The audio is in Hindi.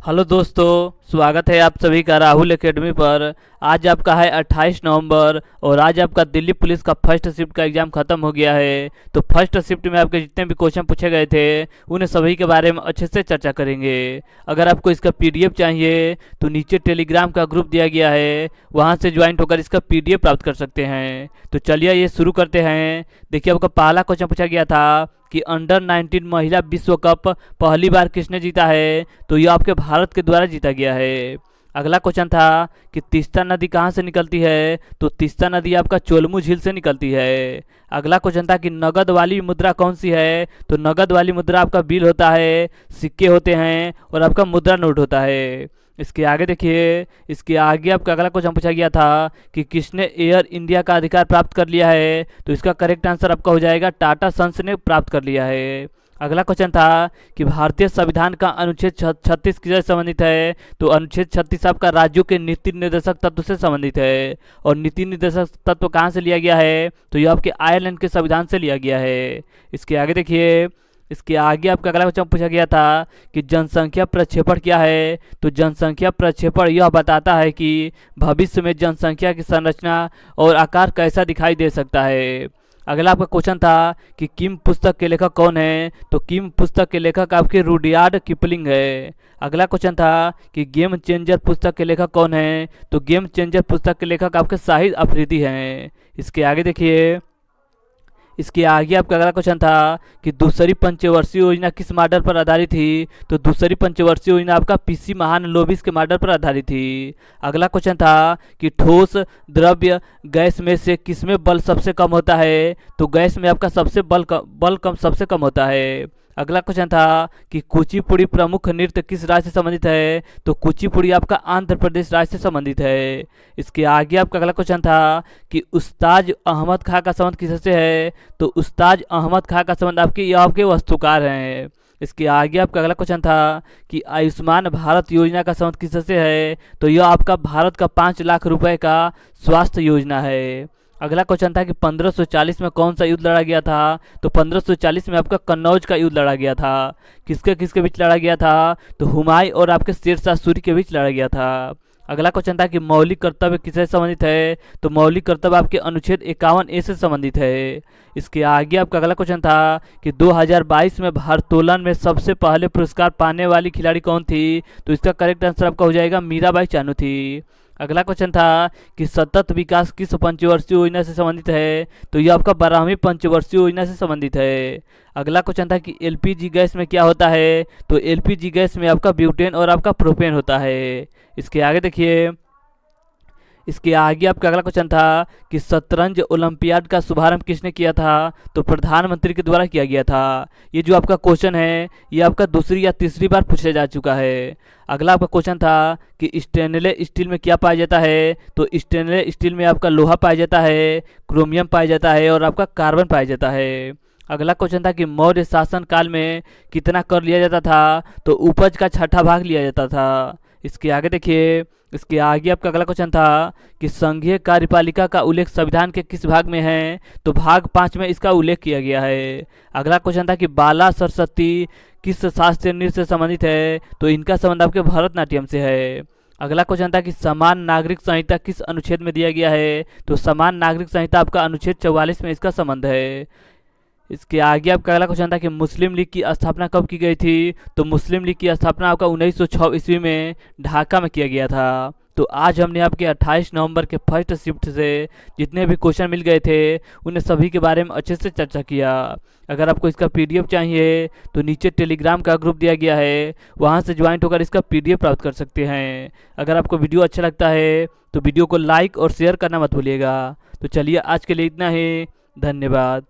हेलो दोस्तों, स्वागत है आप सभी का राहुल एकेडमी पर। आज आपका है 28 नवंबर और आज आपका दिल्ली पुलिस का फर्स्ट शिफ्ट का एग्ज़ाम ख़त्म हो गया है। तो फर्स्ट शिफ्ट में आपके जितने भी क्वेश्चन पूछे गए थे उन्हें सभी के बारे में अच्छे से चर्चा करेंगे। अगर आपको इसका पीडीएफ चाहिए तो नीचे टेलीग्राम का ग्रुप दिया गया है, वहाँ से ज्वाइंट होकर इसका पीडीएफ प्राप्त कर सकते हैं। तो चलिए ये शुरू करते हैं। देखिए, आपका पहला क्वेश्चन पूछा गया था कि अंडर 19 महिला विश्व कप पहली बार किसने जीता है। तो ये आपके भारत के द्वारा जीता गया है। अगला क्वेश्चन था कि तीस्ता नदी कहाँ से निकलती है। तो तीस्ता नदी आपका चोलमू झील से निकलती है। अगला क्वेश्चन था कि नगद वाली मुद्रा कौन सी है। तो नगद वाली मुद्रा आपका बिल होता है, सिक्के होते हैं और आपका मुद्रा नोट होता है। इसके आगे देखिए, इसके आगे आपका अगला क्वेश्चन पूछा गया था कि किसने एयर इंडिया का अधिकार प्राप्त कर लिया है। तो इसका करेक्ट आंसर आपका हो जाएगा टाटा सन्स ने प्राप्त कर लिया है। अगला क्वेश्चन था कि भारतीय संविधान का अनुच्छेद 36 किससे संबंधित है। तो अनुच्छेद 36 आपका राज्यों के नीति निर्देशक तत्व से संबंधित है। और नीति निर्देशक तत्व कहाँ से लिया गया है। तो ये आपके आयरलैंड के संविधान से लिया गया है। इसके आगे देखिए, इसके आगे आपका अगला क्वेश्चन पूछा गया था कि जनसंख्या प्रक्षेपण क्या है। तो जनसंख्या प्रक्षेपण यह बताता है कि भविष्य में जनसंख्या की संरचना और आकार कैसा दिखाई दे सकता है। अगला आपका क्वेश्चन था कि किम पुस्तक के लेखक कौन है। तो किम पुस्तक के लेखक आपके रुडयार्ड किपलिंग है। अगला क्वेश्चन था कि गेम चेंजर पुस्तक के लेखक कौन है। तो गेम चेंजर पुस्तक के लेखक आपके शाहिद अफरीदी हैं। इसके आगे देखिए, इसके आगे आपका अगला क्वेश्चन था कि दूसरी पंचवर्षीय योजना किस मॉडल पर आधारित थी। तो दूसरी पंचवर्षीय योजना आपका पीसी महालनोबिस के मॉडल पर आधारित थी। अगला क्वेश्चन था कि ठोस द्रव्य गैस में से किसमें बल सबसे कम होता है। तो गैस में आपका सबसे बल कम सबसे कम होता है। अगला क्वेश्चन था कि कुचिपुड़ी प्रमुख नृत्य किस राज्य से संबंधित है। तो कुचिपुड़ी आपका आंध्र प्रदेश राज्य से संबंधित है। इसके आगे आपका अगला क्वेश्चन था कि उस्ताद अहमद खां का संबंध किससे है। तो उस्ताद अहमद खां का संबंध आपके वास्तुकार हैं। इसके आगे आपका अगला क्वेश्चन था कि आयुष्मान भारत योजना का संबंध किससे है। तो यह आपका भारत का 5 लाख रुपए का स्वास्थ्य योजना है। अगला क्वेश्चन था कि 1540 में कौन सा युद्ध लड़ा गया था। तो 1540 में आपका कन्नौज का युद्ध लड़ा गया था। किसके किसके बीच लड़ा गया था। तो हुमायूं और आपके शेर शाह सूरी के बीच लड़ा गया था। अगला क्वेश्चन था कि मौलिक कर्तव्य किससे संबंधित है। तो मौलिक कर्तव्य आपके अनुच्छेद 51A से संबंधित है। इसके आगे आपका अगला क्वेश्चन था कि 2022 में भारोत्तोलन में सबसे पहले पुरस्कार पाने वाली खिलाड़ी कौन थी। तो इसका करेक्ट आंसर आपका हो जाएगा मीराबाई चानू थी। अगला क्वेश्चन था कि सतत विकास किस पंचवर्षीय योजना से संबंधित है। तो यह आपका 12वीं पंचवर्षीय योजना से संबंधित है। अगला क्वेश्चन था कि एलपीजी गैस में क्या होता है। तो एलपीजी गैस में आपका ब्यूटेन और आपका प्रोपेन होता है। इसके आगे देखिए, इसके आगे आपका अगला क्वेश्चन था कि शतरंज ओलंपियाड का शुभारंभ किसने किया था। तो प्रधानमंत्री के द्वारा किया गया था। ये जो आपका क्वेश्चन है ये आपका दूसरी या तीसरी बार पूछा जा चुका है। अगला आपका क्वेश्चन था कि स्टेनलेस स्टील में क्या पाया जाता है। तो स्टेनलेस स्टील में आपका लोहा पाया जाता है, क्रोमियम पाया जाता है और आपका कार्बन पाया जाता है। अगला क्वेश्चन था कि मौर्य शासन काल में कितना कर लिया जाता था। तो उपज का 6ठा भाग लिया जाता था। इसके आगे देखिए, इसके आगे आपका अगला क्वेश्चन था कि संघीय कार्यपालिका का उल्लेख संविधान के किस भाग में है। तो भाग 5 में इसका उल्लेख किया गया है। अगला क्वेश्चन था कि बाला सरस्वती किस शास्त्रीय नृत्य से संबंधित है। तो इनका संबंध आपके भरतनाट्यम से है। अगला क्वेश्चन था कि समान नागरिक संहिता किस अनुच्छेद में दिया गया है। तो समान नागरिक संहिता आपका अनुच्छेद 44 में इसका संबंध है। इसके आगे आपका अगला क्वेश्चन था कि मुस्लिम लीग की स्थापना कब की गई थी। तो मुस्लिम लीग की स्थापना आपका 1906 ईस्वी में ढाका में किया गया था। तो आज हमने आपके 28 नवंबर के फर्स्ट शिफ्ट से जितने भी क्वेश्चन मिल गए थे उन्हें सभी के बारे में अच्छे से चर्चा किया। अगर आपको इसका पीडीएफ चाहिए तो नीचे टेलीग्राम का ग्रुप दिया गया है, वहां से ज्वाइंट होकर इसका पीडीएफ प्राप्त कर सकते हैं। अगर आपको वीडियो अच्छा लगता है तो वीडियो को लाइक और शेयर करना मत भूलिएगा। तो चलिए आज के लिए इतना ही, धन्यवाद।